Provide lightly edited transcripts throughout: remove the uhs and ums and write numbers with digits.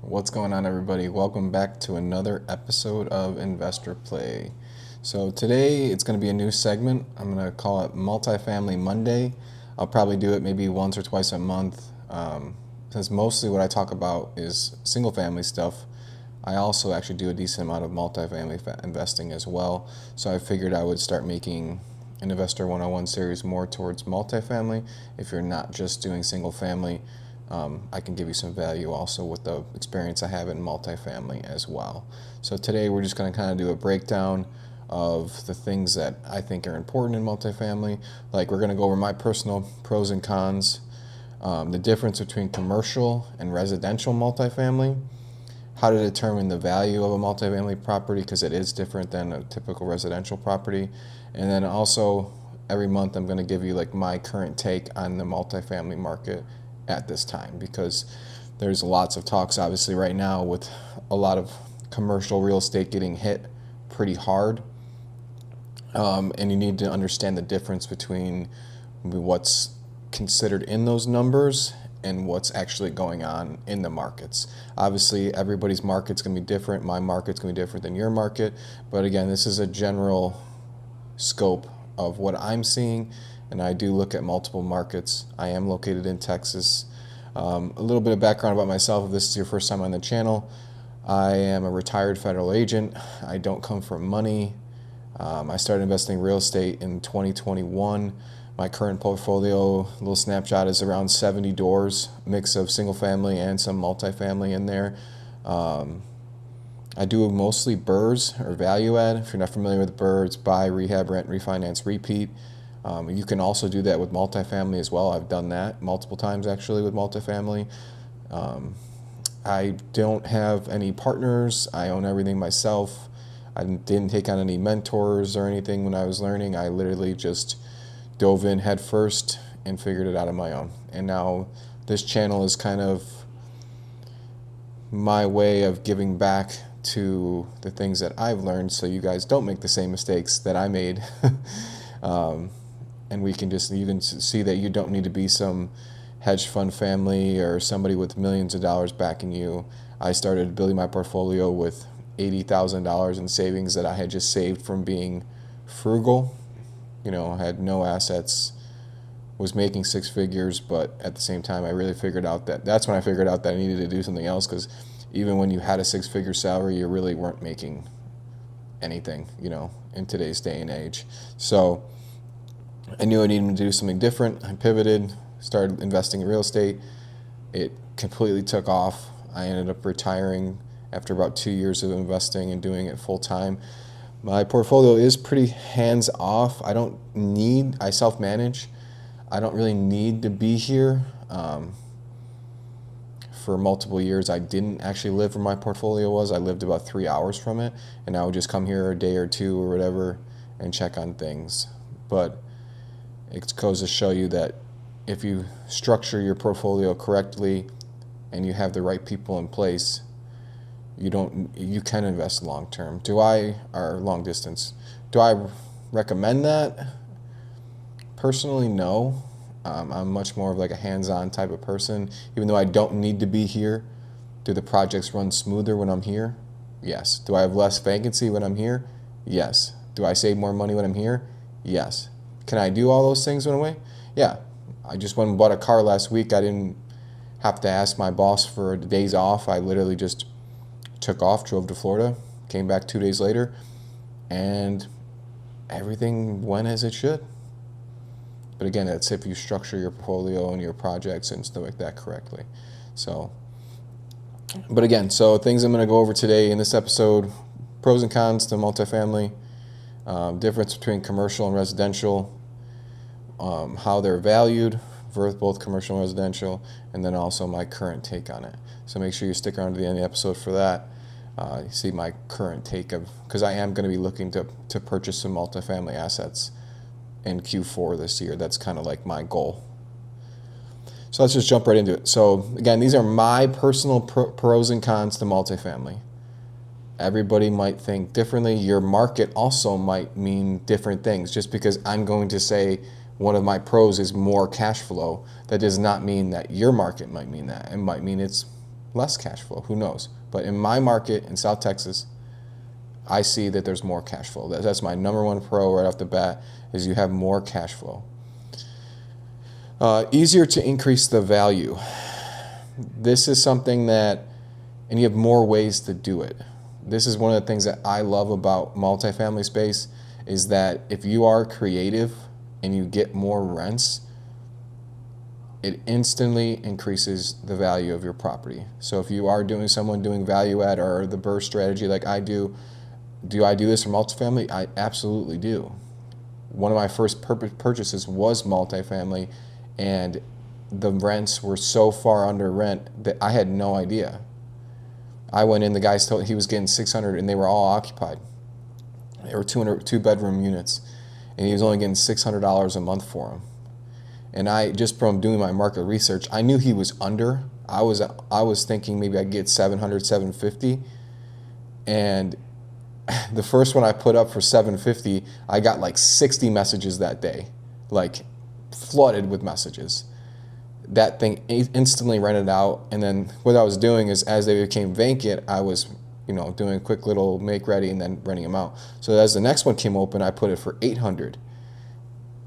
What's going on, everybody? Welcome back to another episode of Investor Play. So today it's going to be a new segment. I'm going to call it Multifamily Monday. I'll probably do it maybe once or twice a month, since mostly what I talk about is single family stuff. I also actually do a decent amount of multifamily investing as well. So I figured I would start making an Investor 101 series more towards multifamily. If you're not just doing single family, I can give you some value also with the experience I have in multifamily as well. So today we're just going to kind of do a breakdown of the things that I think are important in multifamily. Like, we're going to go over my personal pros and cons, the difference between commercial and residential multifamily, how to determine the value of a multifamily property because it is different than a typical residential property, and then also every month I'm going to give you like my current take on the multifamily market at this time, because there's lots of talks obviously right now with a lot of commercial real estate getting hit pretty hard, and you need to understand the difference between what's considered in those numbers and what's actually going on in the markets. Obviously, everybody's market's going to be different. My market's going to be different than your market. But again, this is a general scope of what I'm seeing, and I do look at multiple markets. I am located in Texas. A little bit of background about myself, if this is your first time on the channel. I am a retired federal agent. I don't come from money. I started investing in real estate in 2021. My current portfolio, little snapshot, is around 70 doors, mix of single family and some multifamily in there. I do mostly BRRRRs, or value add. If you're not familiar with BRRRRs, it's buy, rehab, rent, refinance, repeat. You can also do that with multifamily as well. I've done that multiple times actually with multifamily. I don't have any partners. I own everything myself. I didn't take on any mentors or anything when I was learning. I literally just dove in head first and figured it out on my own. And now this channel is kind of my way of giving back to the things that I've learned, so you guys don't make the same mistakes that I made. And you can see that you don't need to be some hedge fund family or somebody with millions of dollars backing you. I started building my portfolio with $80,000 in savings that I had just saved from being frugal. I had no assets, was making six figures, but at the same time, I really figured out that's when I figured out that I needed to do something else, because even when you had a six-figure salary, you really weren't making anything, in today's day and age. So I knew I needed to do something different. I pivoted, started investing in real estate. It completely took off. I ended up retiring after about 2 years of investing and doing it full time. My portfolio is pretty hands off. I self-manage. I don't really need to be here. For multiple years, I didn't actually live where my portfolio was. I lived about 3 hours from it, and I would just come here a day or two or whatever and check on things. But it goes to show you that if you structure your portfolio correctly and you have the right people in place, you can invest long term. Or long distance. Do I recommend that? Personally, no. I'm much more of like a hands-on type of person. Even though I don't need to be here, do the projects run smoother when I'm here? Yes. Do I have less vacancy when I'm here? Yes. Do I save more money when I'm here? Yes. Can I do all those things when I'm away? Yeah. I just went and bought a car last week. I didn't have to ask my boss for days off. I literally just took off, drove to Florida, came back 2 days later, and everything went as it should. But again, that's if you structure your portfolio and your projects and stuff like that correctly. So things I'm going to go over today in this episode: pros and cons to multifamily, difference between commercial and residential, how they're valued for both commercial and residential, and then also my current take on it. So make sure you stick around to the end of the episode for that. You see my current take because I am going to be looking to purchase some multifamily assets in Q4 this year. That's kind of like my goal. So let's just jump right into it. So again, these are my personal pros and cons to multifamily. Everybody might think differently. Your market also might mean different things. Just because I'm going to say one of my pros is more cash flow, that does not mean that your market might mean that. It might mean it's less cash flow. Who knows? But in my market in South Texas, I see that there's more cash flow. That's my number one pro right off the bat, is you have more cash flow. Easier to increase the value. This is something that, and you have more ways to do it. This is one of the things that I love about multifamily space, is that if you are creative and you get more rents, it instantly increases the value of your property. So if you are doing value add or the BRRRR strategy like I do I do this for multifamily? I absolutely do. One of my first purchases was multifamily, and the rents were so far under rent that I had no idea. I went in, the guys told he was getting 600 and they were all occupied. They were 2-bedroom units, and he was only getting $600 a month for them. And I, just from doing my market research, I knew he was under. I was thinking maybe I'd get 700, 750. And the first one I put up for 750, I got like 60 messages that day, like flooded with messages. That thing instantly rented out. And then what I was doing is, as they became vacant, I was, doing a quick little make ready and then renting them out. So as the next one came open, I put it for 800.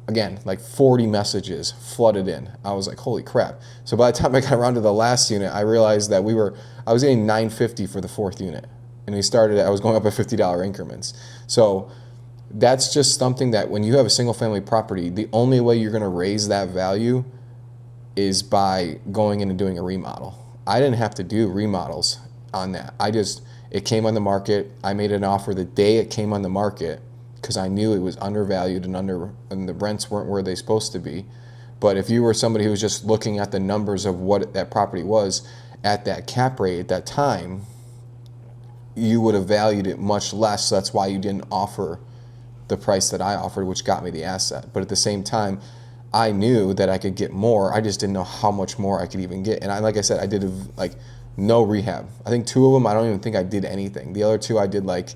Again, like 40 messages flooded in. I was like, holy crap. So by the time I got around to the last unit, I realized that I was getting $950 for the fourth unit. And I was going up at $50 increments. So that's just something that when you have a single family property, the only way you're gonna raise that value is by going in and doing a remodel. I didn't have to do remodels on that. It came on the market. I made an offer the day it came on the market, because I knew it was undervalued and the rents weren't where they're supposed to be. But if you were somebody who was just looking at the numbers of what that property was at that cap rate at that time, you would have valued it much less. So that's why you didn't offer the price that I offered, which got me the asset. But at the same time, I knew that I could get more. I just didn't know how much more I could even get. And like I said, I did no rehab. I think 2 of them, I don't even think I did anything. The other 2 I did like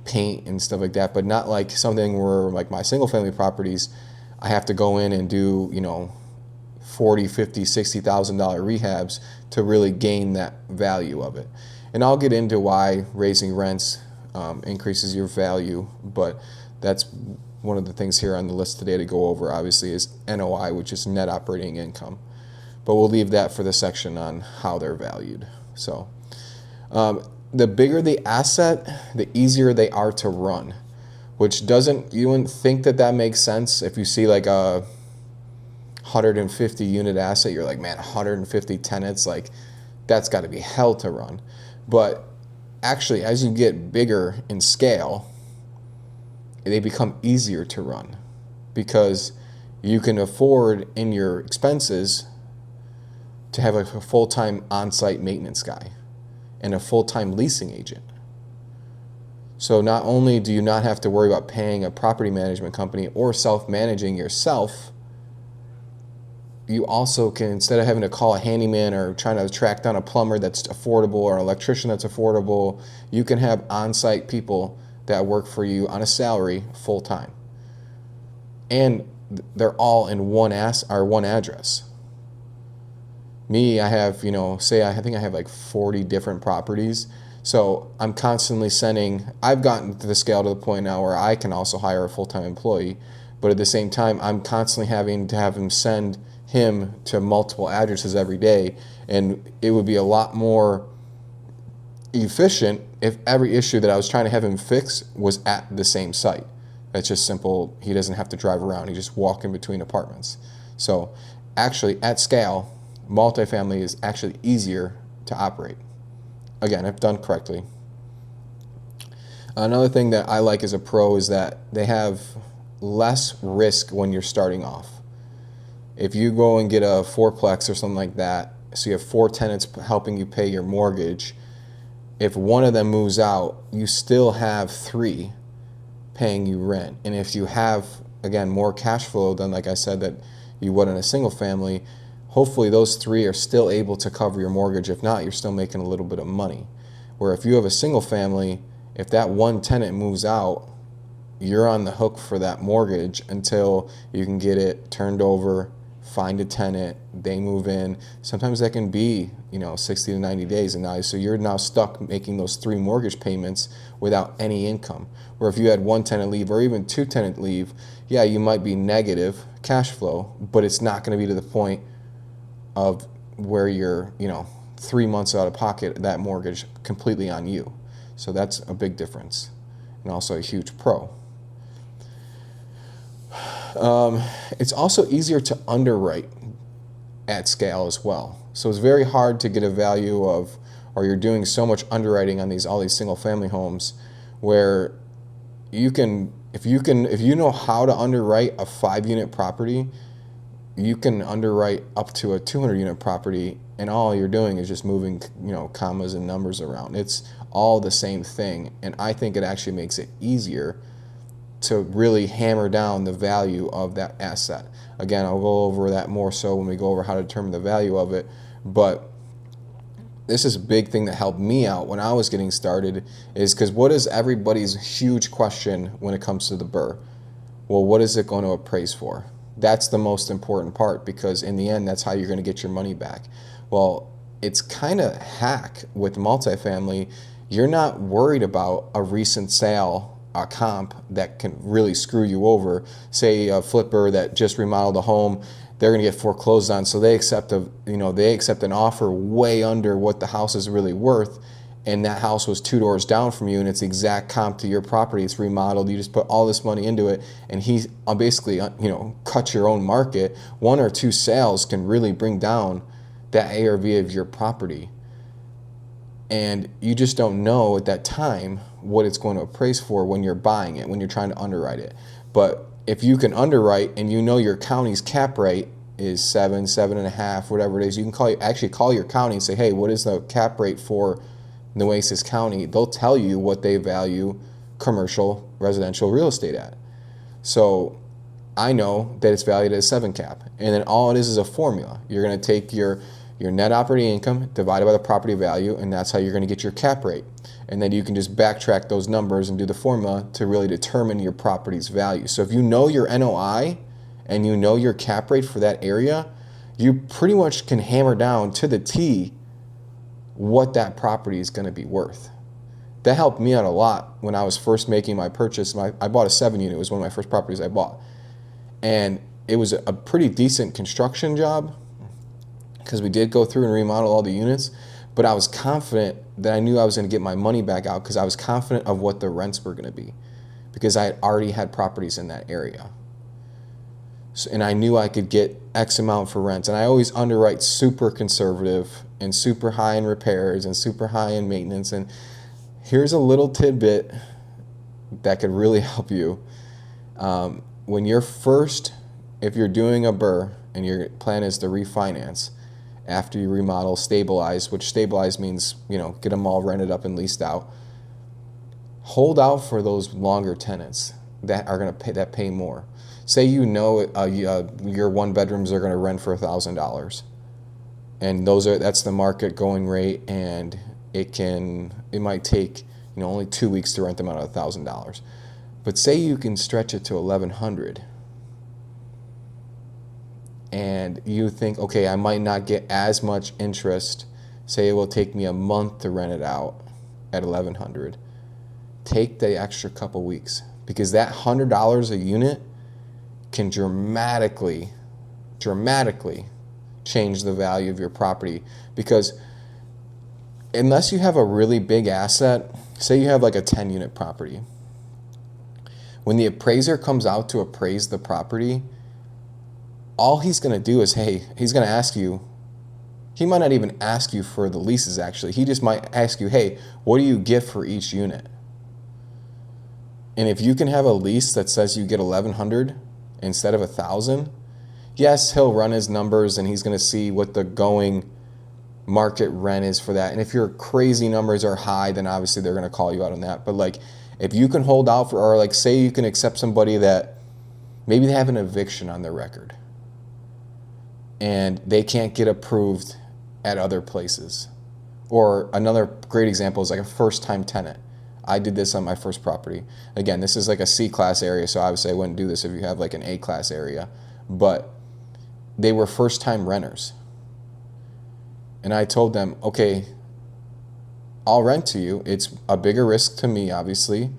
paint and stuff like that, but not like something where like my single family properties, I have to go in and do, $40,000, $50,000, $60,000 rehabs to really gain that value of it. And I'll get into why raising rents increases your value, but that's one of the things here on the list today to go over, obviously, is NOI, which is net operating income. But we'll leave that for the section on how they're valued. So the bigger the asset, the easier they are to run, which you wouldn't think that makes sense. If you see like a 150 unit asset, you're like, man, 150 tenants, like that's got to be hell to run. But actually, as you get bigger in scale, they become easier to run, because you can afford in your expenses to have a full-time on-site maintenance guy and a full-time leasing agent. So not only do you not have to worry about paying a property management company or self-managing yourself, you also can, instead of having to call a handyman or trying to track down a plumber that's affordable or an electrician that's affordable, you can have on-site people that work for you on a salary full-time. And they're all in one address. Me, I have, I think I have like 40 different properties. So I'm constantly I've gotten to the scale to the point now where I can also hire a full-time employee, but at the same time, I'm constantly having to have him send him to multiple addresses every day. And it would be a lot more efficient if every issue that I was trying to have him fix was at the same site. That's just simple. He doesn't have to drive around. He just walk in between apartments. So actually, at scale, multifamily is actually easier to operate. Again, if done correctly. Another thing that I like as a pro is that they have less risk when you're starting off. If you go and get a fourplex or something like that, so you have 4 tenants helping you pay your mortgage, if one of them moves out, you still have 3 paying you rent. And if you have, again, more cash flow than, like I said, that you would in a single family, hopefully those 3 are still able to cover your mortgage. If not, you're still making a little bit of money. Where if you have a single family, if that one tenant moves out, you're on the hook for that mortgage until you can get it turned over find a tenant, they move in. Sometimes that can be, 60 to 90 days. And now, so you're now stuck making those 3 mortgage payments without any income. Where if you had 1 tenant leave or even 2 tenant leave, yeah, you might be negative cash flow, but it's not going to be to the point of where you're, 3 months out of pocket, that mortgage completely on you. So that's a big difference, and also a huge pro. It's also easier to underwrite at scale as well. So it's very hard to get a value of, or you're doing so much underwriting on all these single family homes, where you can, if you know how to underwrite a 5-unit property, you can underwrite up to a 200-unit property, and all you're doing is just moving, commas and numbers around. It's all the same thing, and I think it actually makes it easier to really hammer down the value of that asset. Again, I'll go over that more so when we go over how to determine the value of it, but this is a big thing that helped me out when I was getting started, is because what is everybody's huge question when it comes to the BRRRR? Well, what is it going to appraise for? That's the most important part, because in the end, that's how you're going to get your money back. Well, it's kind of hack with multifamily. You're not worried about a recent sale, a comp that can really screw you over. Say a flipper that just remodeled a home, they're going to get foreclosed on, so they accept an offer way under what the house is really worth, and that house was 2 doors down from you, and it's the exact comp to your property. It's remodeled. You just put all this money into it, and he basically, cut your own market. 1 or 2 sales can really bring down that ARV of your property, and you just don't know at that time what it's going to appraise for when you're buying it, when you're trying to underwrite it. But if you can underwrite and your county's cap rate is 7, 7.5, whatever it is, you can actually call your county and say, hey, what is the cap rate for Nueces County? They'll tell you what they value commercial residential real estate at. So I know that it's valued at a 7 cap, and then all it is a formula. You're going to take your net operating income divided by the property value, and that's how you're going to get your cap rate. And then you can just backtrack those numbers and do the formula to really determine your property's value. So if you know your NOI and you know your cap rate for that area, you pretty much can hammer down to the T what that property is going to be worth. That helped me out a lot when I was first making my purchase. I bought a 7-unit. It was one of my first properties I bought. And it was a pretty decent construction job, because we did go through and remodel all the units, but I was confident that I knew I was going to get my money back out, because I was confident of what the rents were going to be, because I had already had properties in that area. So, and I knew I could get X amount for rents, and I always underwrite super conservative and super high in repairs and super high in maintenance. And here's a little tidbit that could really help you. When if you're doing a BRRRR and your plan is to refinance, after you remodel, stabilize, which stabilize means, get them all rented up and leased out. Hold out for those longer tenants that are going to pay more. Say your 1-bedrooms are going to rent for $1,000, and that's the market going rate, and it might take only 2 weeks to rent them out at $1,000. But say you can stretch it to $1,100. And you think, okay, I might not get as much interest. Say it will take me a month to rent it out at $1,100. Take the extra couple weeks, because that $100 a unit can dramatically change the value of your property. Because unless you have a really big asset, say you have like a 10-unit property, when the appraiser comes out to appraise the property, all he's going to do is, he's going to ask you, he might not even ask you for the leases actually. He just might ask you, hey, what do you get for each unit? And if you can have a lease that says you get $1,100 instead of $1,000, yes, he'll run his numbers and he's going to see what the going market rent is for that. And if your crazy numbers are high, then obviously they're going to call you out on that. But like, if you can hold out for, or like say you can accept somebody that maybe they have an eviction on their record and they can't get approved at other places. Or another great example is like a first-time tenant. I did this on my first property. Again, this is like a C-class area, so obviously I wouldn't do this if you have like an A-class area. But they were first-time renters. And I told them, okay, I'll rent to you. It's a bigger risk to me, obviously.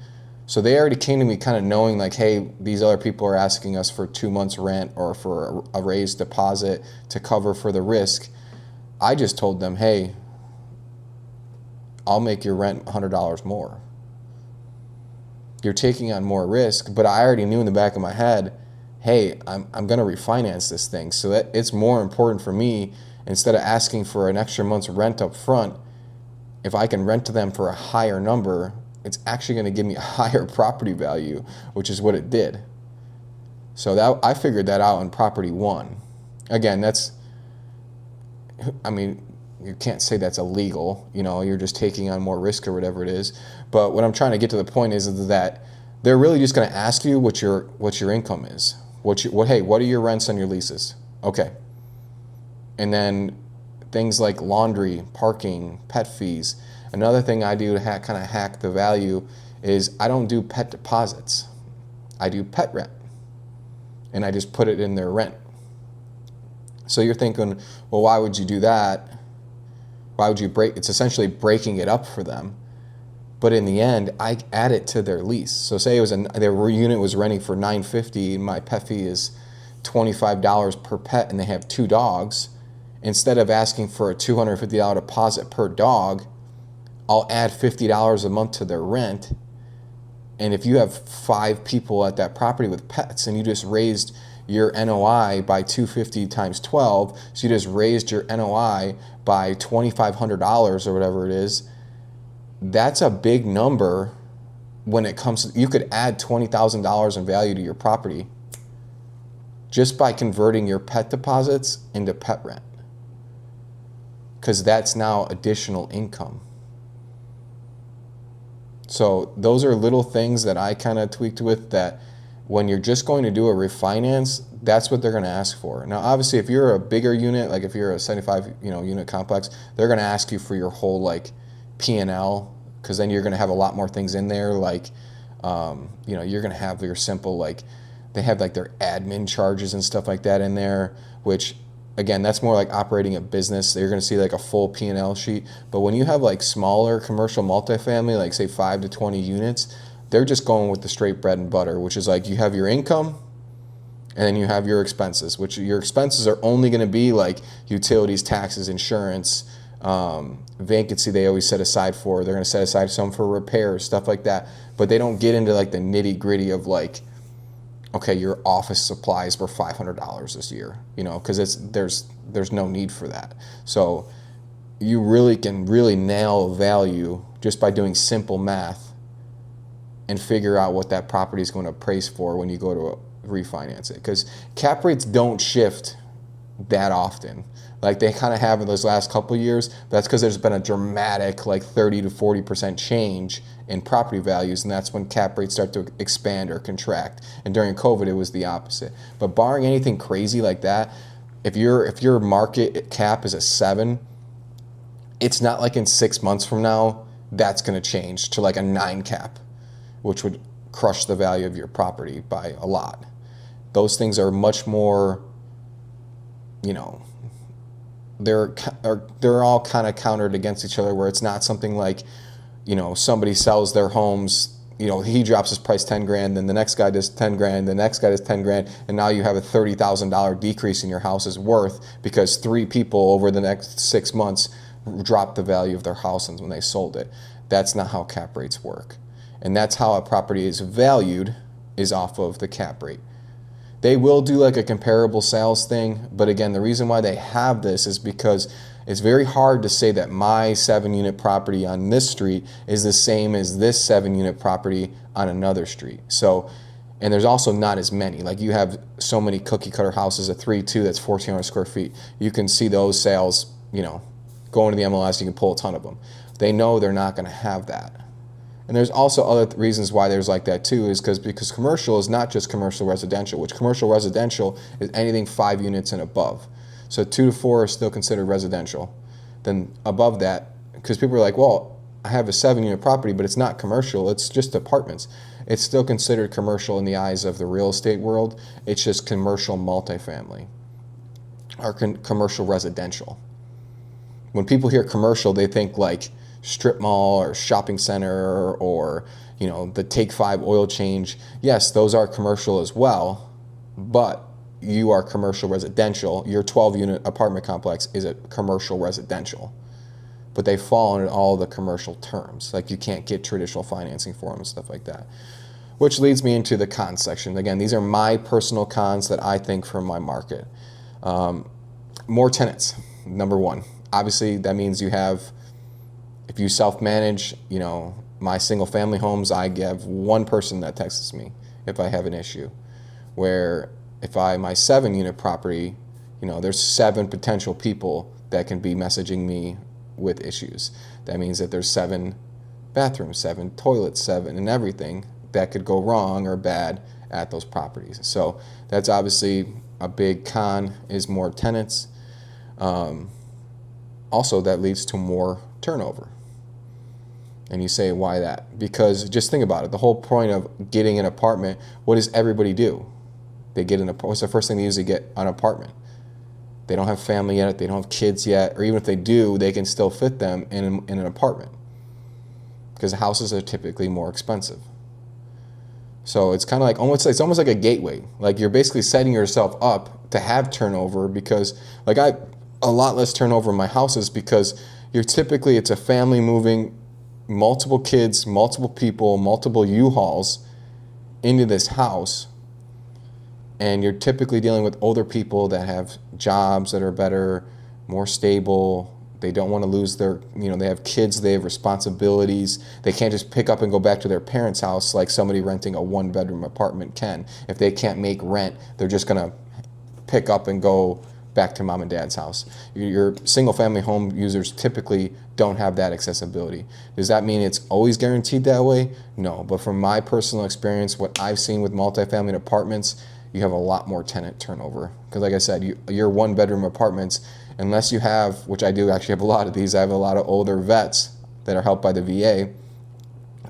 So they already came to me kind of knowing like, hey, these other people are asking us for 2 months rent or for a raised deposit to cover for the risk. I just told them, hey, I'll make your rent $100 more. You're taking on more risk, but I already knew in the back of my head, hey, I'm going to refinance this thing. So that it's more important for me, instead of asking for an extra month's rent up front, if I can rent to them for a higher number, it's actually going to give me a higher property value, which is what it did. So that I figured that out in property 1. Again, you can't say that's illegal, you're just taking on more risk or whatever it is. But what I'm trying to get to the point is that they're really just going to ask you what your income is. What are your rents on your leases? Okay. And then things like laundry, parking, pet fees. Another thing I do to kind of hack the value is I don't do pet deposits. I do pet rent. And I just put it in their rent. So you're thinking, well, why would you do that? Why would you it's essentially breaking it up for them. But in the end, I add it to their lease. So say their unit was renting for $950 and my pet fee is $25 per pet and they have 2 dogs. Instead of asking for a $250 deposit per dog, I'll add $50 a month to their rent. And if you have 5 people at that property with pets and you just raised your NOI by $250 times 12, so you just raised your NOI by $2,500 or whatever it is, that's a big number when it comes to, you could add $20,000 in value to your property just by converting your pet deposits into pet rent, because that's now additional income. So those are little things that I kind of tweaked with, that when you're just going to do a refinance, that's what they're going to ask for. Now, obviously, if you're a bigger unit, like if you're a 75 unit complex, they're going to ask you for your whole like P&L, because then you're going to have a lot more things in there. Like, you're going to have your simple, like they have like their admin charges and stuff like that in there, which again, that's more like operating a business. You're going to see like a full P&L sheet. But when you have like smaller commercial multifamily, like say 5 to 20 units, they're just going with the straight bread and butter, which is like you have your income and then you have your expenses, which your expenses are only going to be like utilities, taxes, insurance, vacancy they always set aside for. They're going to set aside some for repairs, stuff like that. But they don't get into like the nitty gritty of like, okay, your office supplies were $500 this year, because there's no need for that. So you really can nail value just by doing simple math and figure out what that property is going to appraise for when you go to refinance it. Because cap rates don't shift that often. Like they kind of have in those last couple of years, but that's because there's been a dramatic like 30 to 40% change in property values, and that's when cap rates start to expand or contract. And during COVID, it was the opposite. But barring anything crazy like that, if your market cap is a 7, it's not like in 6 months from now that's going to change to like a 9 cap, which would crush the value of your property by a lot. Those things are much more, they're all kind of countered against each other, where it's not something like, somebody sells their homes, he drops his price 10 grand, then the next guy does 10 grand, the next guy does 10 grand, and now you have a $30,000 decrease in your house's worth because 3 people over the next 6 months dropped the value of their house when they sold it. That's not how cap rates work. And that's how a property is valued, is off of the cap rate. They will do like a comparable sales thing, but again, the reason why they have this is because it's very hard to say that my 7-unit property on this street is the same as this 7-unit property on another street. So, and there's also not as many. Like you have so many cookie cutter houses, a 3-2 that's 1,400 square feet. You can see those sales, going to the MLS, you can pull a ton of them. They know they're not going to have that. And there's also other reasons why there's like that too, is because commercial is not just commercial residential, which commercial residential is anything 5 units and above. So 2 to 4 is still considered residential. Then above that, because people are like, well, I have a 7-unit property, but it's not commercial, it's just apartments. It's still considered commercial in the eyes of the real estate world. It's just commercial multifamily. are commercial residential. When people hear commercial, they think like strip mall or shopping center or, the Take 5 oil change. Yes, those are commercial as well, but you are commercial residential. Your 12-unit apartment complex is a commercial residential, but they fall under all the commercial terms. Like you can't get traditional financing for them and stuff like that. Which leads me into the cons section. Again, these are my personal cons that I think from my market. More tenants, number one. Obviously, that means if you self-manage, my single family homes, I have one person that texts me if I have an issue. Where if my 7-unit property, there's 7 potential people that can be messaging me with issues. That means that there's 7 bathrooms, 7 toilets, 7 and everything that could go wrong or bad at those properties. So that's obviously a big con, is more tenants. Also, that leads to more turnover. And you say, why that? Because just think about it. The whole point of getting an apartment, what does everybody do? They get what's the first thing they usually get? An apartment. They don't have family yet, they don't have kids yet, or even if they do, they can still fit them in an apartment because houses are typically more expensive. So it's kind of like it's almost like a gateway. Like you're basically setting yourself up to have turnover because like a lot less turnover in my houses because it's a family moving, multiple kids, multiple people, multiple U-Hauls into this house. And you're typically dealing with older people that have jobs that are better, more stable. They don't want to lose they have kids, they have responsibilities. They can't just pick up and go back to their parents' house like somebody renting a 1-bedroom apartment can. If they can't make rent, they're just going to pick up and go back to mom and dad's house. Your single family home users typically don't have that accessibility. Does that mean it's always guaranteed that way? No, but from my personal experience, what I've seen with multifamily apartments, you have a lot more tenant turnover. Because like I said, your 1-bedroom apartments, unless you have, which I do actually have a lot of these, I have a lot of older vets that are helped by the VA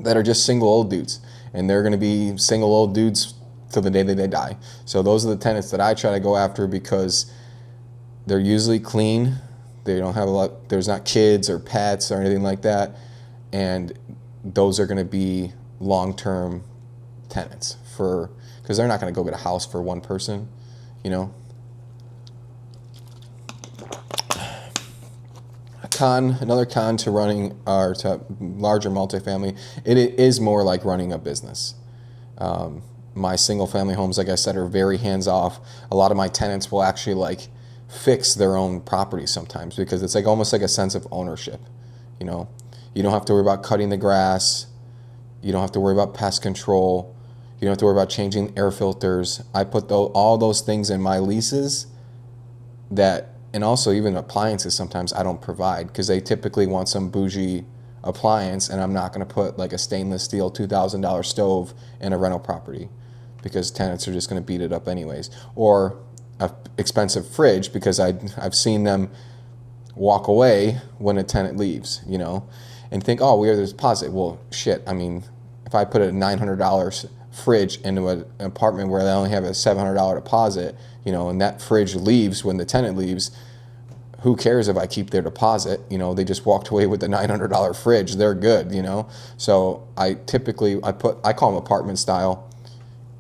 that are just single old dudes. And they're going to be single old dudes till the day that they die. So those are the tenants that I try to go after because they're usually clean. They don't have there's not kids or pets or anything like that. And those are going to be long-term tenants because they're not going to go get a house for one person, Another con to running or to larger multifamily, it is more like running a business. My single family homes, like I said, are very hands-off. A lot of my tenants will actually fix their own property sometimes because it's almost like a sense of ownership. You don't have to worry about cutting the grass. You don't have to worry about pest control. You don't have to worry about changing air filters. I put all those things in my leases and also even appliances sometimes I don't provide because they typically want some bougie appliance and I'm not going to put a stainless steel $2,000 stove in a rental property because tenants are just going to beat it up anyways. Or an expensive fridge because I've seen them walk away when a tenant leaves, and think, oh, we have this deposit. Well, shit, if I put a $900 fridge into an apartment where they only have a $700 deposit, and that fridge leaves when the tenant leaves, who cares if I keep their deposit? They just walked away with the $900 fridge. They're good, So I call them apartment style,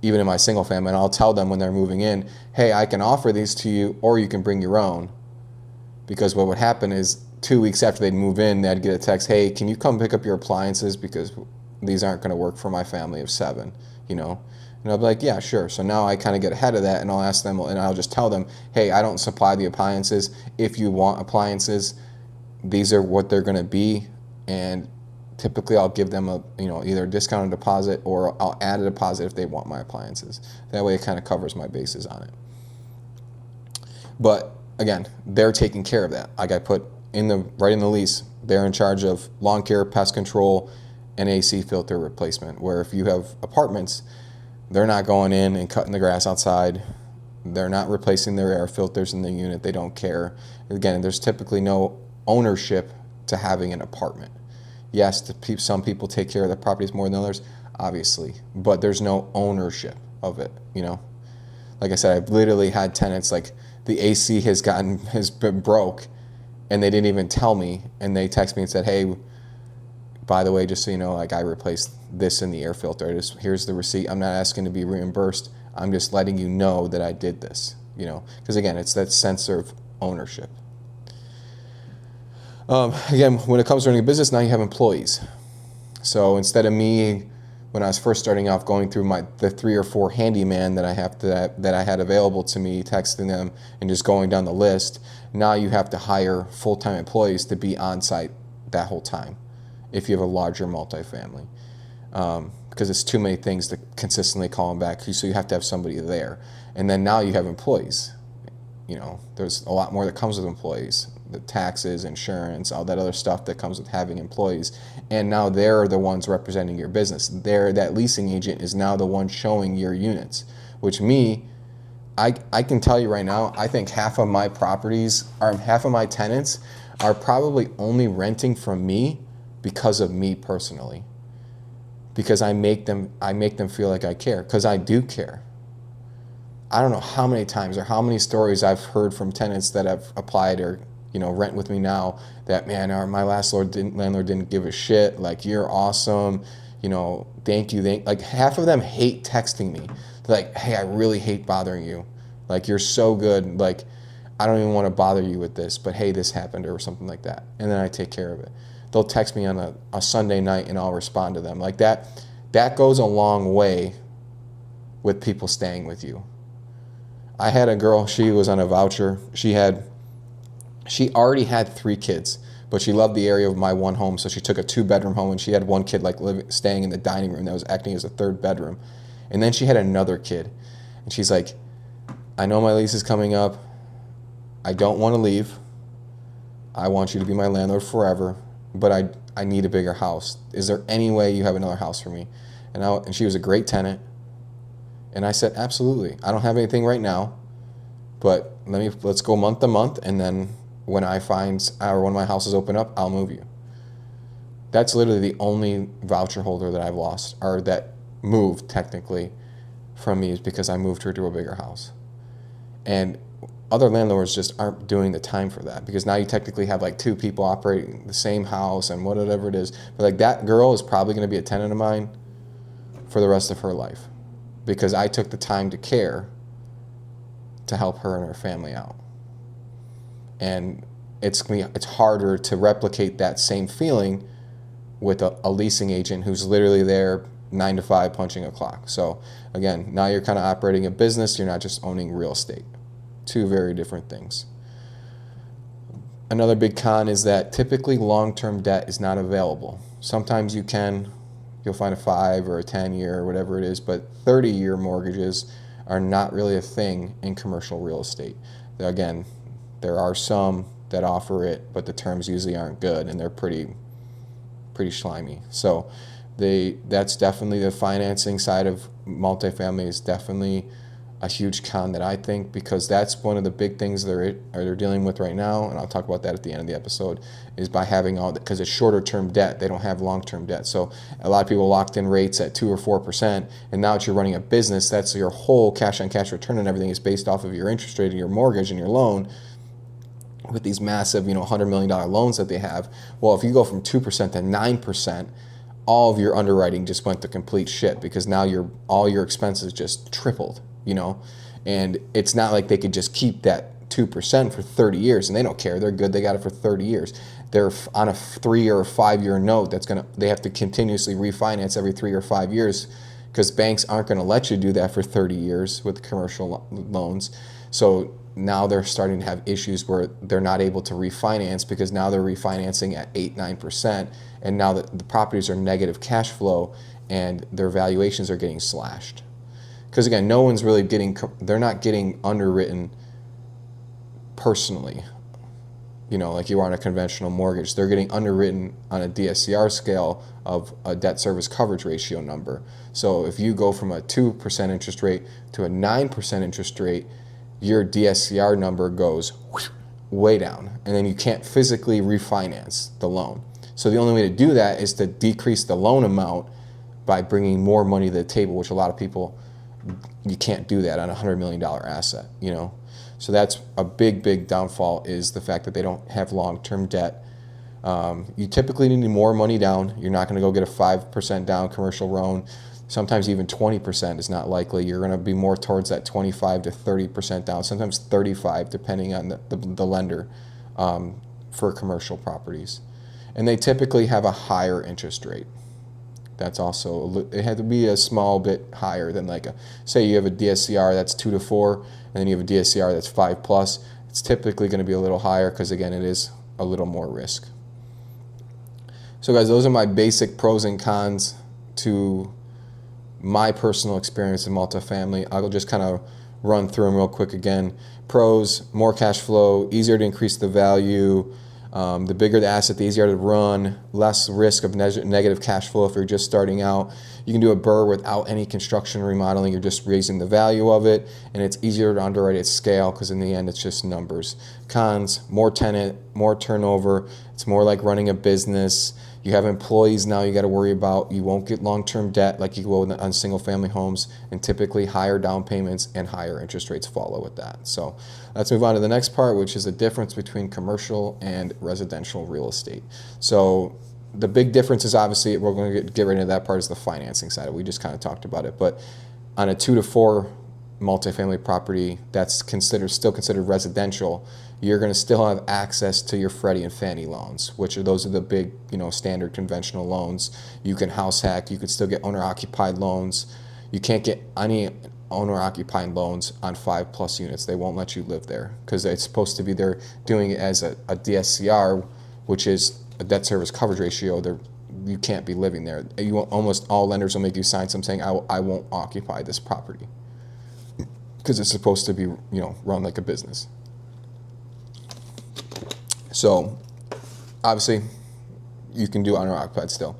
even in my single family, and I'll tell them when they're moving in, hey, I can offer these to you, or you can bring your own. Because what would happen is 2 weeks after they'd move in, they'd get a text, hey, can you come pick up your appliances because these aren't going to work for my family of 7, And I'll be like, yeah, sure. So now I kind of get ahead of that and I'll ask them and I'll just tell them, hey, I don't supply the appliances. If you want appliances, these are what they're going to be. And typically I'll give them either a discounted deposit or I'll add a deposit if they want my appliances. That way it kind of covers my bases on it. But again, they're taking care of that. Like I put right in the lease, they're in charge of lawn care, pest control, and AC filter replacement. Where if you have apartments, they're not going in and cutting the grass outside. They're not replacing their air filters in the unit. They don't care. Again, there's typically no ownership to having an apartment. Yes, some people take care of their properties more than others, obviously, but there's no ownership of it, Like I said, I've literally had tenants the AC has been broke, and they didn't even tell me, and they text me and said, hey, by the way, just so you know, like I replaced this in the air filter. Here's the receipt. I'm not asking to be reimbursed. I'm just letting you know that I did this, because again, it's that sense of ownership. Again, when it comes to running a business, now you have employees. So instead of me, when I was first starting off, going through the 3 or 4 handyman that I had available to me, texting them and just going down the list, now you have to hire full-time employees to be on site that whole time if you have a larger multifamily, because it's too many things to consistently call them back. So you have to have somebody there, and then now you have employees. There's a lot more that comes with employees, the taxes, insurance, all that other stuff that comes with having employees. And now they're the ones representing your business. That leasing agent is now the one showing your units, which I can tell you right now, I think half of my tenants are probably only renting from me because of me personally. Because I make them feel like I care, because I do care. I don't know how many times or how many stories I've heard from tenants that have applied or rent with me now that, man, my last landlord didn't give a shit. Like, you're awesome. Thank you. Like, half of them hate texting me. They're like, hey, I really hate bothering you. Like, you're so good. Like, I don't even want to bother you with this, but hey, this happened or something like that. And then I take care of it. They'll text me on a Sunday night and I'll respond to them. Like that goes a long way with people staying with you. I had a girl, she was on a voucher. She already had 3 kids, but she loved the area of my one home, so she took a 2-bedroom home, and she had one kid staying in the dining room that was acting as a 3rd bedroom. And then she had another kid. And she's like, I know my lease is coming up. I don't want to leave. I want you to be my landlord forever, but I need a bigger house. Is there any way you have another house for me? And she was a great tenant. And I said, absolutely. I don't have anything right now, but let's go month to month, and then when when my houses open up, I'll move you. That's literally the only voucher holder that I've lost, or that moved technically from me, is because I moved her to a bigger house. And other landlords just aren't doing the time for that, because now you technically have like 2 people operating the same house and whatever it is. But like, that girl is probably going to be a tenant of mine for the rest of her life, because I took the time to care to help her and her family out. And it's harder to replicate that same feeling with a leasing agent who's literally there 9 to 5 punching a clock. So again, now you're kind of operating a business. You're not just owning real estate. 2 very different things. Another big con is that typically long-term debt is not available. Sometimes you'll find a 5 or a 10-year or whatever it is, but 30-year mortgages are not really a thing in commercial real estate. Again, there are some that offer it, but the terms usually aren't good, and they're pretty slimy. So that's definitely the financing side of multifamily is definitely a huge con that I think, because that's one of the big things they're dealing with right now, and I'll talk about that at the end of the episode, is by having all that, because it's shorter term debt, they don't have long term debt. So a lot of people locked in rates at 2 or 4%, and now that you're running a business, that's your whole cash on cash return, and everything is based off of your interest rate and your mortgage and your loan, with these massive $100 million loans that they have. Well, if you go from 2% to 9%, all of your underwriting just went to complete shit, because now all your expenses just tripled. And it's not like they could just keep that 2% for 30 years, and they don't care. They're good. They got it for 30 years. They're on a 3 or 5 year note they have to continuously refinance every 3 or 5 years, because banks aren't going to let you do that for 30 years with commercial loans. So now they're starting to have issues where they're not able to refinance, because now they're refinancing at 8-9%, and now that the properties are negative cash flow and their valuations are getting slashed. Because again, no one's really they're not getting underwritten personally, like you are on a conventional mortgage. They're getting underwritten on a DSCR scale of a debt service coverage ratio number. So if you go from a 2% interest rate to a 9% interest rate, your DSCR number goes way down, and then you can't physically refinance the loan. So the only way to do that is to decrease the loan amount by bringing more money to the table, which a lot of people, you can't do that on a $100 million asset, So that's a big downfall, is the fact that they don't have long-term debt. You typically need more money down. You're not going to go get a 5% down commercial loan. Sometimes even 20% is not likely. You're going to be more towards that 25 to 30% down, sometimes 35, depending on the lender, for commercial properties. And they typically have a higher interest rate. That's also, it had to be a small bit higher than, like, say you have a DSCR that's 2 to 4, and then you have a DSCR that's 5 plus. It's typically going to be a little higher because, again, it is a little more risk. So guys, those are my basic pros and cons to my personal experience in multifamily. I'll just kind of run through them real quick again. Pros: more cash flow, easier to increase the value. The bigger the asset, the easier to run, less risk of negative cash flow if you're just starting out. You can do a BRRRR without any construction remodeling. You're just raising the value of it, and it's easier to underwrite at scale because in the end it's just numbers. Cons: more tenant, more turnover. It's more like running a business. You have employees now you got to worry about. You won't get long-term debt like you will on single-family homes, and typically higher down payments and higher interest rates follow with that. So let's move on to the next part, which is the difference between commercial and residential real estate. So the big difference is, obviously, we're going to get right into that part, is the financing side. We just kind of talked about it, but on a 2 to 4 multifamily property that's still considered residential, you're going to still have access to your Freddie and Fannie loans, which are the big, standard conventional loans. You can house hack. You could still get owner-occupied loans. You can't get any owner-occupied loans on 5+ units. They won't let you live there because it's supposed to be, they're doing it as a DSCR, which is a debt service coverage ratio. You can't be living there. Almost all lenders will make you sign something saying, I won't occupy this property, because it's supposed to be, run like a business. So obviously you can do owner-occupied still.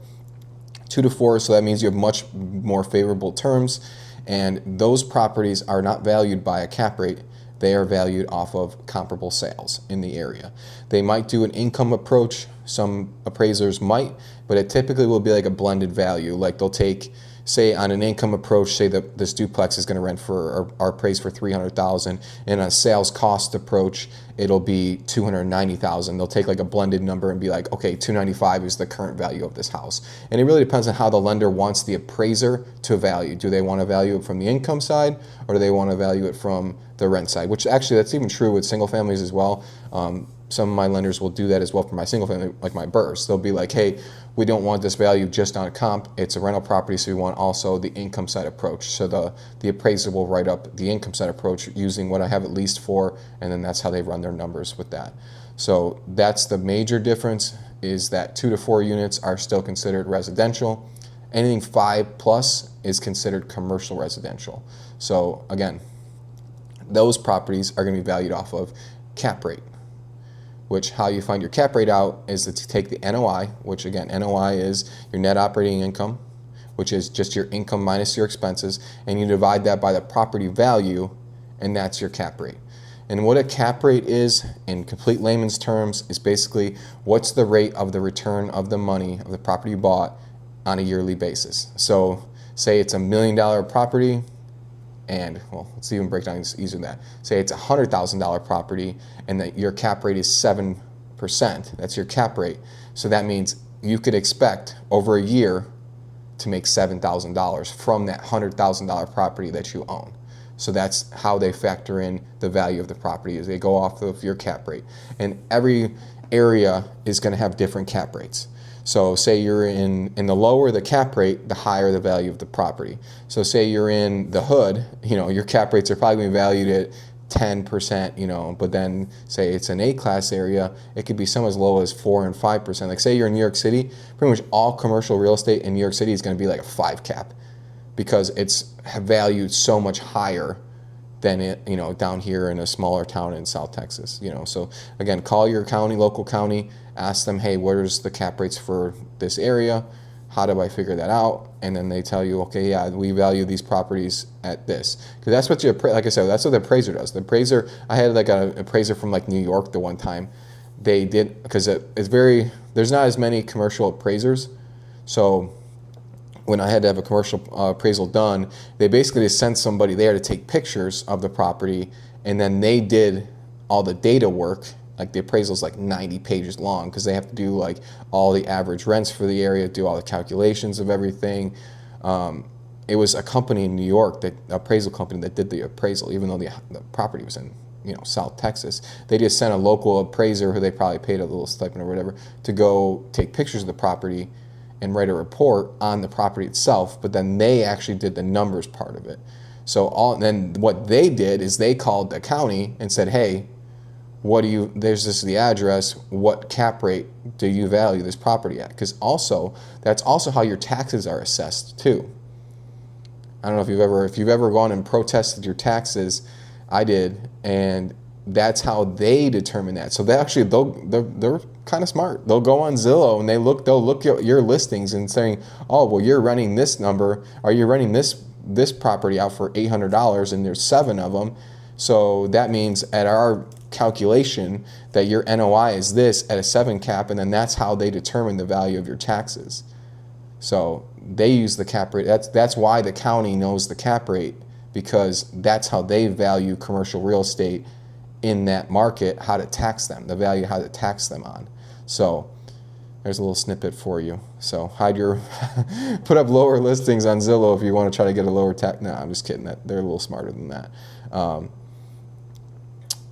2 to 4, so that means you have much more favorable terms, and those properties are not valued by a cap rate. They are valued off of comparable sales in the area. They might do an income approach. Some appraisers might, but it typically will be like a blended value. Like they'll take, say on an income approach, say that this duplex is going to rent for or appraised for $300,000, and on a sales cost approach, it'll be $290,000. They'll take like a blended number and be like, okay, $295 is the current value of this house. And it really depends on how the lender wants the appraiser to value. Do they want to value it from the income side, or do they want to value it from the rent side? Which actually, that's even true with single families as well. Some of my lenders will do that as well for my single family, like my BRRRRs. They'll be like, hey, we don't want this value just on comp. It's a rental property, so we want also the income side approach. So the appraiser will write up the income side approach using what I have it leased for, and then that's how they run their numbers with that. So that's the major difference, is that 2 to 4 units are still considered residential. Anything 5+ is considered commercial residential. So again, those properties are going to be valued off of cap rate, which how you find your cap rate out is to take the NOI, which again, NOI is your net operating income, which is just your income minus your expenses, and you divide that by the property value, and that's your cap rate. And what a cap rate is, in complete layman's terms, is basically what's the rate of the return of the money of the property you bought on a yearly basis. So say it's $1 million property, and well, let's even break down this easier than that. Say it's a $100,000 property, and that your cap rate is 7%. That's your cap rate. So that means you could expect over a year to make $7,000 from that $100,000 property that you own. So that's how they factor in the value of the property, is they go off of your cap rate. And every area is going to have different cap rates. So say you're in the lower the cap rate, the higher the value of the property. So say you're in the hood, your cap rates are probably going to be valued at 10%, but then say it's an A-class area, it could be some as low as 4 and 5%. Like say you're in New York City, pretty much all commercial real estate in New York City is going to be like a 5 cap, because it's valued so much higher than it, down here in a smaller town in South Texas, So again, call your local county, ask them, hey, where's the cap rates for this area? How do I figure that out? And then they tell you, okay, yeah, we value these properties at this. Because that's what like I said, that's what the appraiser does. The appraiser, I had like an appraiser from like New York the one time. They did, because there's not as many commercial appraisers. So when I had to have a commercial appraisal done, they basically just sent somebody there to take pictures of the property and then they did all the data work. Like the appraisal is like 90 pages long because they have to do like all the average rents for the area, do all the calculations of everything. It was a company in New York, that appraisal company, that did the appraisal, even though the property was in South Texas. They just sent a local appraiser who they probably paid a little stipend or whatever to go take pictures of the property and write a report on the property itself. But then they actually did the numbers part of it. So then what they did is they called the county and said, hey, there's this the address, what cap rate do you value this property at? Because that's also how your taxes are assessed too. I don't know if you've ever gone and protested your taxes. I did, and that's how they determine that. So they're kind of smart. They'll go on Zillow and they'll look at your listings and saying, oh, well, you're renting this number, or you're renting this property out for $800, and there's 7 of them. So that means at our calculation that your NOI is this at a 7 cap, and then that's how they determine the value of your taxes. So they use the cap rate. That's why the county knows the cap rate, because that's how they value commercial real estate in that market, how to tax them, the value, how to tax them on. So there's a little snippet for you. So put up lower listings on Zillow if you want to try to get a lower tax. No, I'm just kidding. They're a little smarter than that.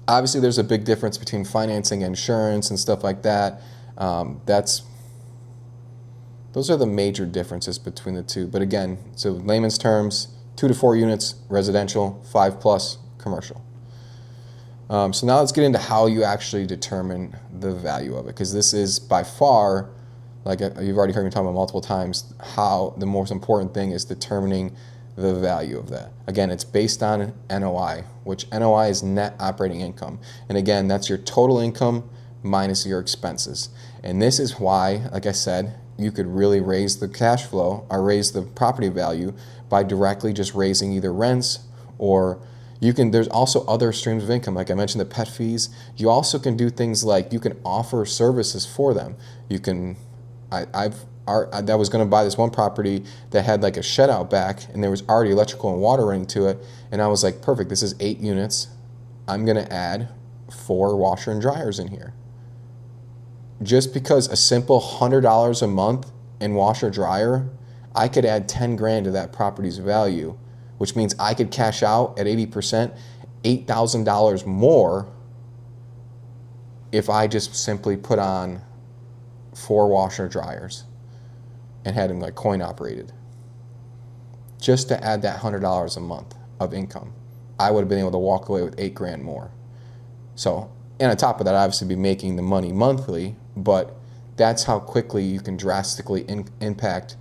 Obviously, there's a big difference between financing and insurance and stuff like that. Those are the major differences between the two. But again, so layman's terms, 2 to 4 units residential, 5+ commercial. So now let's get into how you actually determine the value of it, because this is by far, like you've already heard me talk about multiple times, how the most important thing is determining the value of that. Again, it's based on NOI, which NOI is net operating income. And again, that's your total income minus your expenses. And this is why, like I said, you could really raise the cash flow or raise the property value by directly just raising either rents, or there's also other streams of income. Like I mentioned, the pet fees. You also can do things like you can offer services for them. I was going to buy this one property that had like a shed out back, and there was already electrical and water running to it. And I was like, perfect, this is 8 units. I'm going to add 4 washer and dryers in here. Just because a simple $100 a month in washer dryer, I could add 10 grand to that property's value, which means I could cash out at 80%, $8,000 more if I just simply put on 4 washer dryers and had them like coin operated. Just to add that $100 a month of income, I would have been able to walk away with 8 grand more. So, and on top of that, obviously be making the money monthly, but that's how quickly you can drastically impact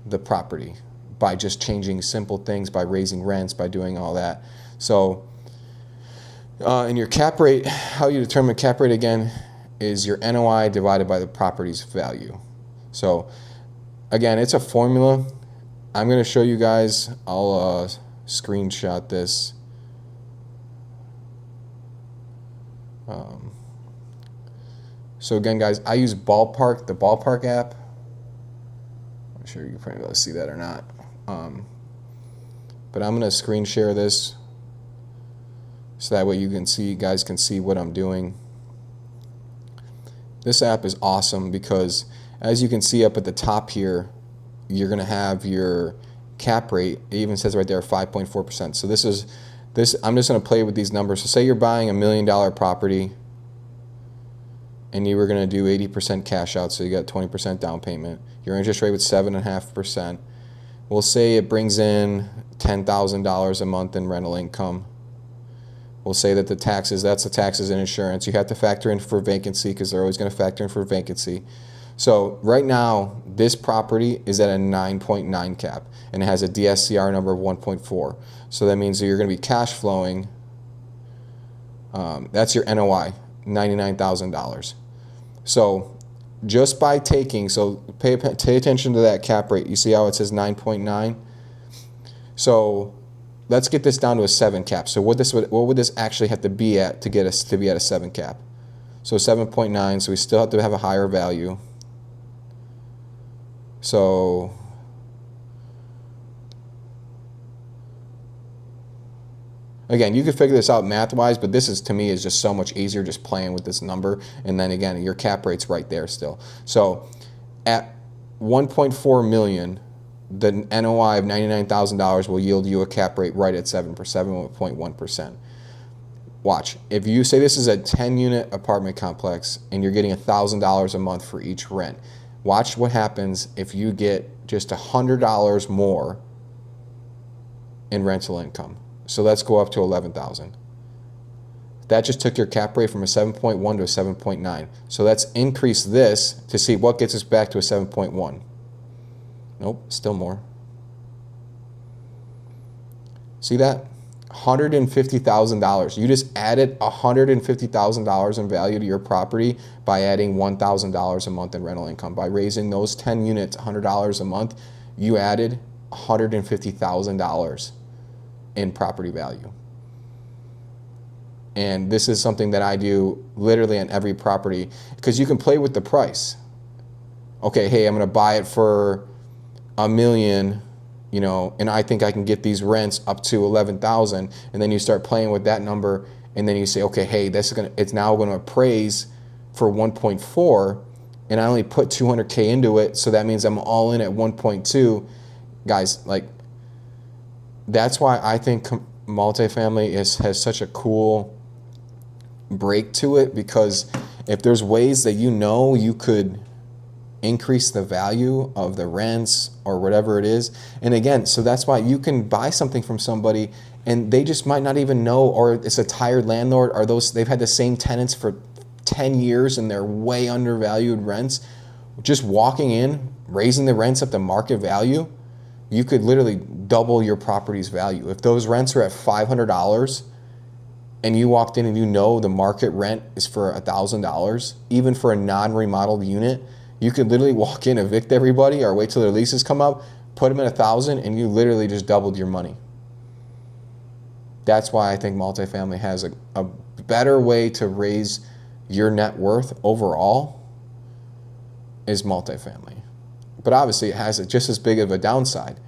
the property by just changing simple things, by raising rents, by doing all that. So in your cap rate, how you determine cap rate again is your NOI divided by the property's value. So again, it's a formula. I'm going to show you guys. I'll screenshot this. So again, guys, I use Ballpark, the Ballpark app. I'm not sure you can probably be able to see that or not. But I'm going to screen share this so that way you guys can see what I'm doing. This app is awesome because, as you can see up at the top here, you're going to have your cap rate. It even says right there 5.4%. So I'm just going to play with these numbers. So say you're buying $1 million property and you were going to do 80% cash out, so you got 20% down payment. Your interest rate was 7.5%. We'll say it brings in $10,000 a month in rental income. We'll say that that's the taxes and insurance. You have to factor in for vacancy because they're always going to factor in for vacancy. So right now, this property is at a 9.9 cap and it has a DSCR number of 1.4. So that means that you're going to be cash flowing. That's your NOI, $99,000. So just by pay attention to that cap rate. You see how it says 9.9? So let's get this down to a 7 cap. So what would this actually have to be at to get us to be at a 7 cap? So 7.9, so we still have to have a higher value. So Again, you could figure this out math-wise, but this is, to me, is just so much easier just playing with this number. And then again, your cap rate's right there still. So at 1.4 million, the NOI of $99,000 will yield you a cap rate right at 7.1%. Watch, if you say this is a 10-unit apartment complex and you're getting $1,000 a month for each rent, watch what happens if you get just $100 more in rental income. So let's go up to 11,000. That just took your cap rate from a 7.1 to a 7.9. So let's increase this to see what gets us back to a 7.1. Nope, still more. See that? $150,000. You just added $150,000 in value to your property by adding $1,000 a month in rental income. By raising those 10 units $100 a month, you added $150,000 in property value. And this is something that I do literally on every property, because you can play with the price. Okay, hey, I'm going to buy it for $1 million, you know, and I think I can get these rents up to 11,000, and then you start playing with that number, and then you say, okay, hey, it's now going to appraise for 1.4, and I only put 200K into it, so that means I'm all in at 1.2. Guys, like, that's why I think multifamily has such a cool break to it, because if there's ways that you could increase the value of the rents or whatever it is. And again, so that's why you can buy something from somebody and they just might not even know, or it's a tired landlord, or they've had the same tenants for 10 years and they're way undervalued rents. Just walking in, raising the rents up to market value, you could literally double your property's value. If those rents are at $500 and you walked in and you know the market rent is for $1,000, even for a non-remodeled unit, you could literally walk in, evict everybody, or wait till their leases come up, put them at $1,000, and you literally just doubled your money. That's why I think multifamily has a better way to raise your net worth overall is multifamily. But obviously it has just as big of a downside.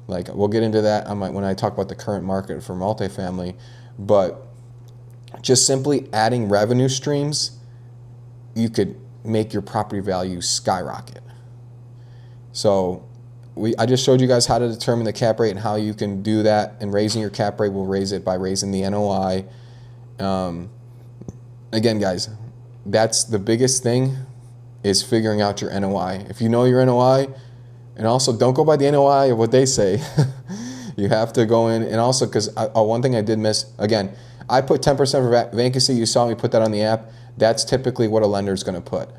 Like, we'll get into that when I talk about the current market for multifamily. But just simply adding revenue streams, you could make your property value skyrocket. So I just showed you guys how to determine the cap rate and how you can do that. And raising your cap rate will raise it by raising the NOI. Again, guys, that's the biggest thing, is figuring out your NOI. If you know your NOI, and also don't go by the NOI of what they say. You have to go in, and also because one thing I did miss, again, I put 10% for vacancy. You saw me put that on the app. That's typically what a lender is going to put.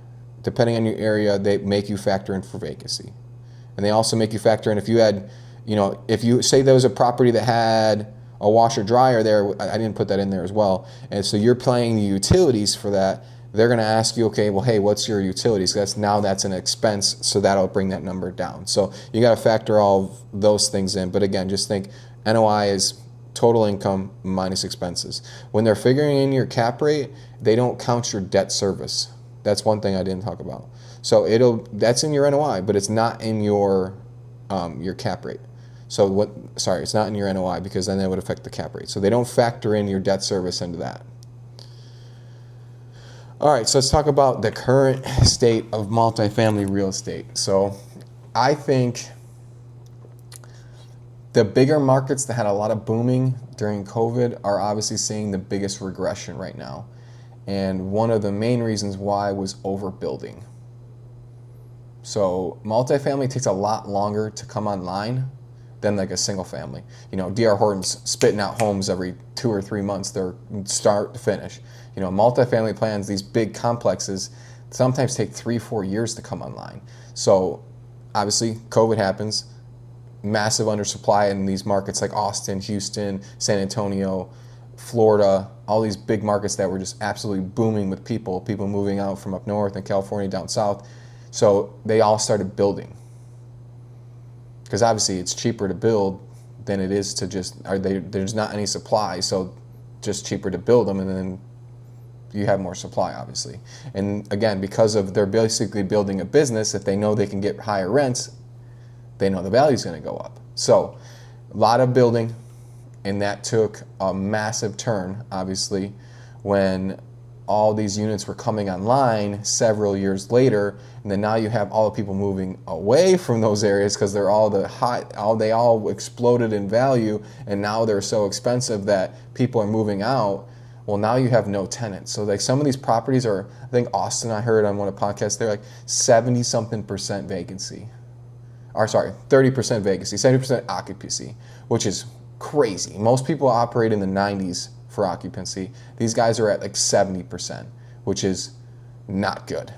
Depending on your area, they make you factor in for vacancy. And they also make you factor in if you had, if you say there was a property that had a washer dryer there, I didn't put that in there as well. And so you're paying the utilities for that. They're going to ask you, okay, well, hey, what's your utilities? That's an expense, so that'll bring that number down. So you got to factor all of those things in. But again, just think NOI is total income minus expenses. When they're figuring in your cap rate, they don't count your debt service. That's one thing I didn't talk about. So that's in your NOI, but it's not in your cap rate. So it's not in your NOI, because then that would affect the cap rate. So they don't factor in your debt service into that. All right, so let's talk about the current state of multifamily real estate. So I think the bigger markets that had a lot of booming during COVID are obviously seeing the biggest regression right now. And one of the main reasons why was overbuilding. So multifamily takes a lot longer to come online than like a single family. D.R. Horton's spitting out homes every 2 or 3 months. They're start to finish. Multifamily plans, these big complexes, sometimes take 3-4 years to come online. So obviously COVID happens, massive undersupply in these markets like Austin, Houston, San Antonio, Florida, all these big markets that were just absolutely booming with people moving out from up north and California down south. So they all started building, because obviously it's cheaper to build than it is to there's not any supply, so just cheaper to build them, and then you have more supply, obviously. And again, because they're basically building a business, if they know they can get higher rents, they know the value is going to go up. So a lot of building, And that took a massive turn, obviously, when all these units were coming online several years later, and then now you have all the people moving away from those areas because they're all they all exploded in value, and now they're so expensive that people are moving out. Well, now you have no tenants. So like some of these properties are, I think Austin, I heard on one of the podcasts, they're like 70 something percent vacancy. Or sorry, 30% vacancy, 70% occupancy, which is crazy. Most people operate in the 90s for occupancy. These guys are at like 70%, which is not good.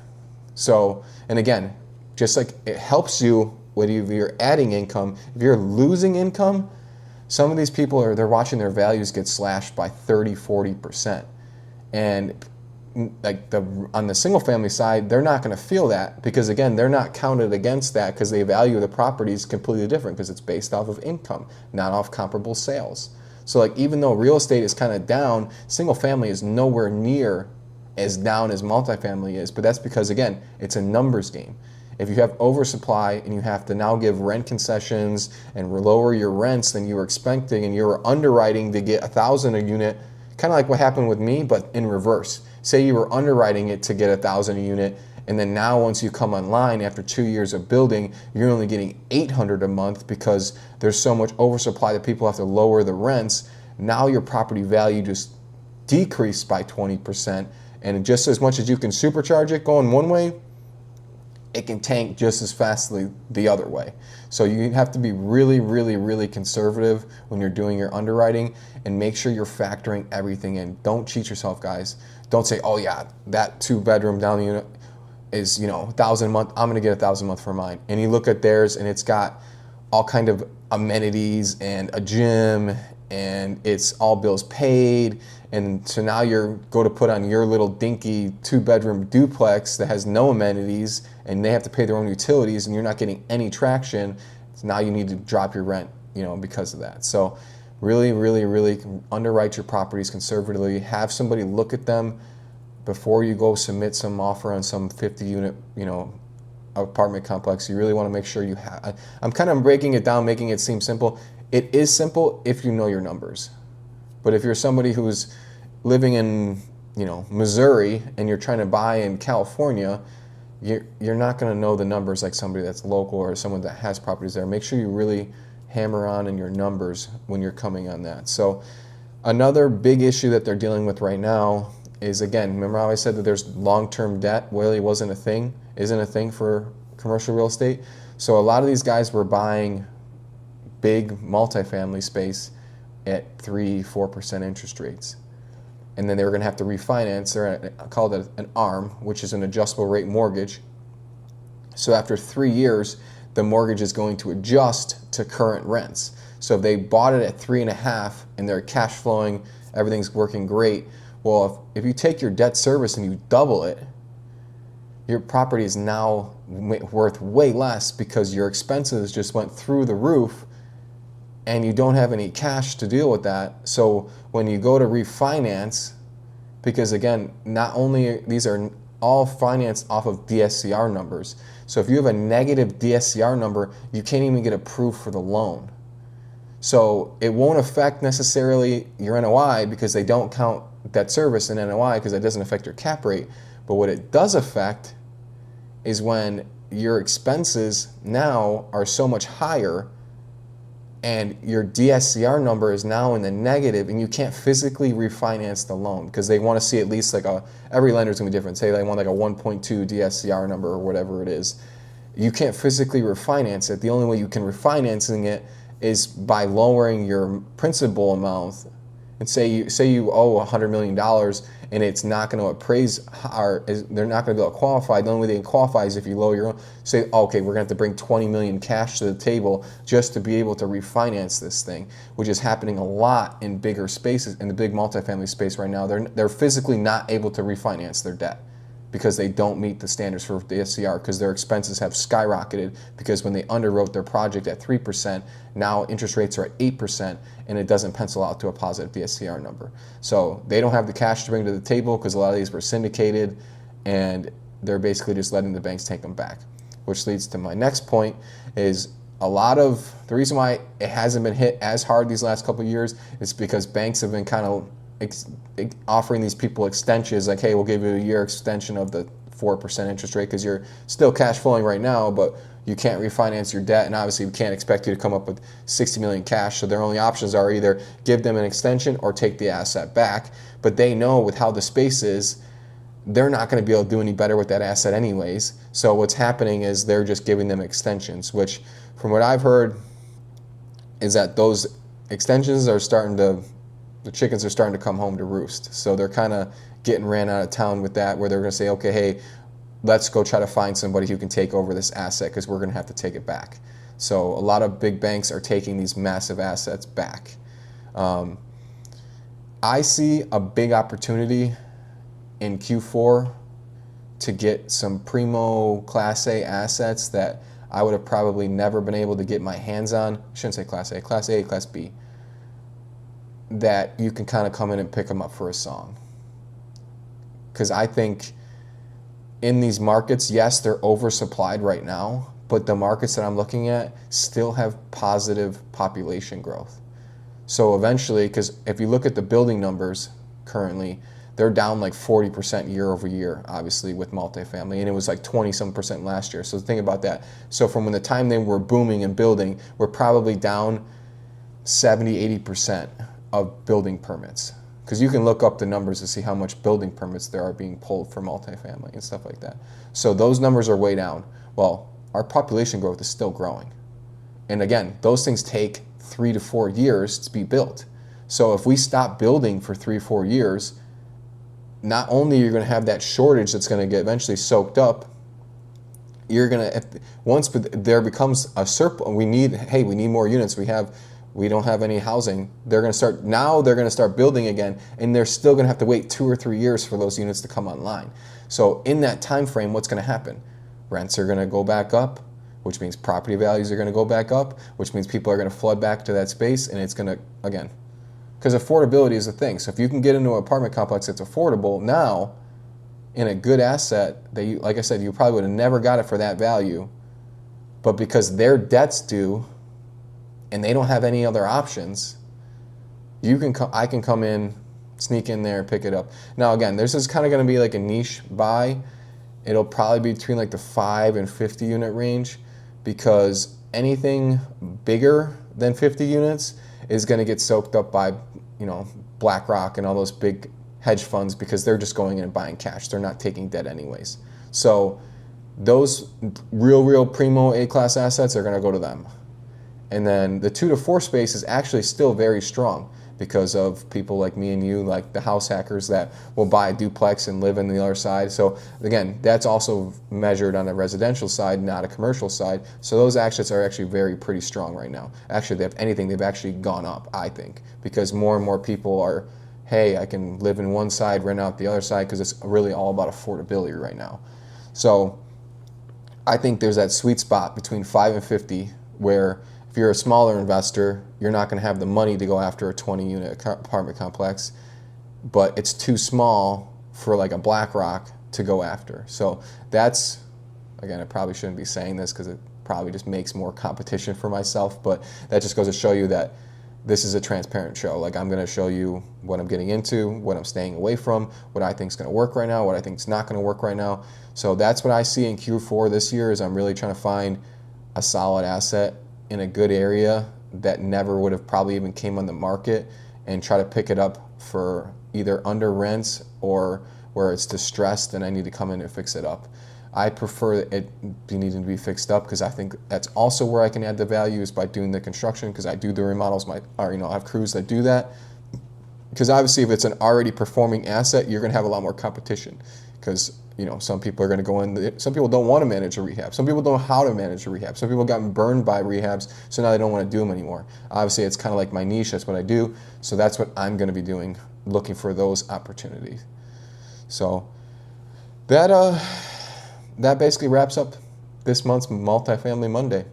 So, and again, just like it helps you whether you're adding income, if you're losing income, some of these people they're watching their values get slashed by 30, 40%. And like on the single family side, they're not going to feel that because again, they're not counted against that because they value the properties completely different because it's based off of income, not off comparable sales. So like even though real estate is kind of down, single family is nowhere near as down as multifamily is, but that's because again, it's a numbers game. If you have oversupply and you have to now give rent concessions and lower your rents than you were expecting and you were underwriting to get 1,000 a unit, kind of like what happened with me, but in reverse. Say you were underwriting it to get 1,000 a unit, and then now once you come online after 2 years of building, you're only getting 800 a month because there's so much oversupply that people have to lower the rents. Now your property value just decreased by 20%, and just as much as you can supercharge it going one way, it can tank just as fastly the other way. So you have to be really, really, really conservative when you're doing your underwriting and make sure you're factoring everything in. Don't cheat yourself, guys. Don't say, oh yeah, that 2-bedroom down unit is 1,000 a month. I'm gonna get 1,000 a month for mine. And you look at theirs and it's got all kind of amenities and a gym and it's all bills paid. And so now you're go to put on your little dinky 2-bedroom duplex that has no amenities and they have to pay their own utilities and you're not getting any traction. So now you need to drop your rent, because of that. So really, really, really underwrite your properties conservatively. Have somebody look at them before you go submit some offer on some 50-unit, apartment complex. You really want to make sure you have. I'm kind of breaking it down, making it seem simple. It is simple if you know your numbers. But if you're somebody who's living in, Missouri and you're trying to buy in California, you're not going to know the numbers like somebody that's local or someone that has properties there. Make sure you really hammer on in your numbers when you're coming on that. So another big issue that they're dealing with right now is, again, remember how I said that there's long-term debt really isn't a thing for commercial real estate. So a lot of these guys were buying big multifamily space at 3-4% interest rates. And then they were going to have to refinance. They're called an ARM, which is an adjustable rate mortgage. So after 3 years, the mortgage is going to adjust to current rents. So if they bought it at 3.5 and they're cash flowing, everything's working great. Well, if you take your debt service and you double it, your property is now worth way less because your expenses just went through the roof and you don't have any cash to deal with that. So when you go to refinance, because again, not only these are all financed off of DSCR numbers. So if you have a negative DSCR number, you can't even get approved for the loan. So it won't affect necessarily your NOI because they don't count debt service in NOI because that doesn't affect your cap rate. But what it does affect is when your expenses now are so much higher and your DSCR number is now in the negative and you can't physically refinance the loan because they want to see at least every lender is going to be different. Say they want like a 1.2 DSCR number or whatever it is. You can't physically refinance it. The only way you can refinancing it is by lowering your principal amount. And say you owe $100 million and it's not going to appraise, or they're not going to be able to qualify. The only way they can qualify is if you lower your own. Say, okay, we're going to have to bring $20 million cash to the table just to be able to refinance this thing, which is happening a lot in bigger spaces, in the big multifamily space right now. They're physically not able to refinance their debt because they don't meet the standards for the DSCR because their expenses have skyrocketed because when they underwrote their project at 3%, now interest rates are at 8% and it doesn't pencil out to a positive DSCR number. So they don't have the cash to bring to the table because a lot of these were syndicated and they're basically just letting the banks take them back. Which leads to my next point is a lot of the reason why it hasn't been hit as hard these last couple of years is because banks have been kind of offering these people extensions, like, hey, we'll give you a year extension of the 4% interest rate because you're still cash flowing right now, but you can't refinance your debt, and obviously we can't expect you to come up with 60 million cash. So their only options are either give them an extension or take the asset back. But they know with how the space is, they're not going to be able to do any better with that asset anyways. So what's happening is they're just giving them extensions, which from what I've heard is that those extensions are starting to, the chickens are starting to come home to roost. So they're kind of getting ran out of town with that, where they're going to say, okay, hey, let's go try to find somebody who can take over this asset because we're going to have to take it back. So a lot of big banks are taking these massive assets back. I see a big opportunity in Q4 to get some primo Class A assets that I would have probably never been able to get my hands on. I shouldn't say Class A, Class B, that you can kind of come in and pick them up for a song. Because I think in these markets, yes, they're oversupplied right now, but the markets that I'm looking at still have positive population growth. So eventually, because if you look at the building numbers currently, they're down like 40% year over year, obviously, with multifamily, and it was like 20-some% last year. So think about that. So from when the time they were booming and building, we're probably down 70-80% of building permits. Because you can look up the numbers to see how much building permits there are being pulled for multifamily and stuff like that. So those numbers are way down. Well, our population growth is still growing. And again, those things take 3 to 4 years to be built. So if we stop building for 3 or 4 years, not only you're going to have that shortage that's going to get eventually soaked up, you're going to, once there becomes a surplus, we need more units. We don't have any housing. They're going to start building again, and they're still going to have to wait 2 or 3 years for those units to come online. So in that time frame, what's going to happen? Rents are going to go back up, which means property values are going to go back up, which means people are going to flood back to that space, and it's going to, again, because affordability is a thing. So if you can get into an apartment complex that's affordable now in a good asset that you, like I said, you probably would have never got it for that value, but because their debt's due and they don't have any other options, I can come in, sneak in there, pick it up. Now again, this is kind of going to be like a niche buy. It'll probably be between like the 5 and 50 unit range, because anything bigger than 50 units is going to get soaked up by, BlackRock and all those big hedge funds, because they're just going in and buying cash. They're not taking debt anyways. So those real primo A-class assets are going to go to them. And then the 2 to 4 space is actually still very strong because of people like me and you, like the house hackers that will buy a duplex and live in the other side. So again, that's also measured on a residential side, not a commercial side. So those assets are actually pretty strong right now. Actually, if anything, they've actually gone up, I think, because more and more people are, hey, I can live in one side, rent out the other side, because it's really all about affordability right now. So I think there's that sweet spot between 5 and 50 where if you're a smaller investor, you're not going to have the money to go after a 20-unit apartment complex, but it's too small for like a BlackRock to go after. So that's, again, I probably shouldn't be saying this because it probably just makes more competition for myself, but that just goes to show you that this is a transparent show. Like, I'm going to show you what I'm getting into, what I'm staying away from, what I think is going to work right now, what I think is not going to work right now. So that's what I see in Q4 this year, is I'm really trying to find a solid asset in a good area that never would have probably even came on the market, and try to pick it up for either under rents or where it's distressed and I need to come in and fix it up. I prefer it needing to be fixed up because I think that's also where I can add the value, is by doing the construction, because I do the remodels. I have crews that do that. Because obviously if it's an already performing asset, you're going to have a lot more competition, because some people are going to go in. Some people don't want to manage a rehab. Some people don't know how to manage a rehab. Some people have gotten burned by rehabs, so now they don't want to do them anymore. Obviously, it's kind of like my niche. That's what I do. So that's what I'm going to be doing, looking for those opportunities. So that basically wraps up this month's Multifamily Monday.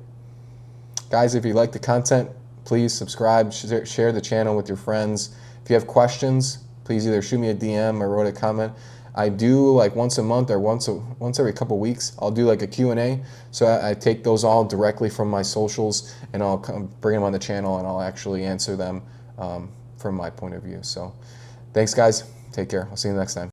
Guys, if you like the content, please subscribe, share the channel with your friends. If you have questions, please either shoot me a DM or write a comment. I do like once a month or once every couple weeks, I'll do like a Q&A. So I take those all directly from my socials, and I'll bring them on the channel, and I'll actually answer them from my point of view. So thanks, guys. Take care. I'll see you next time.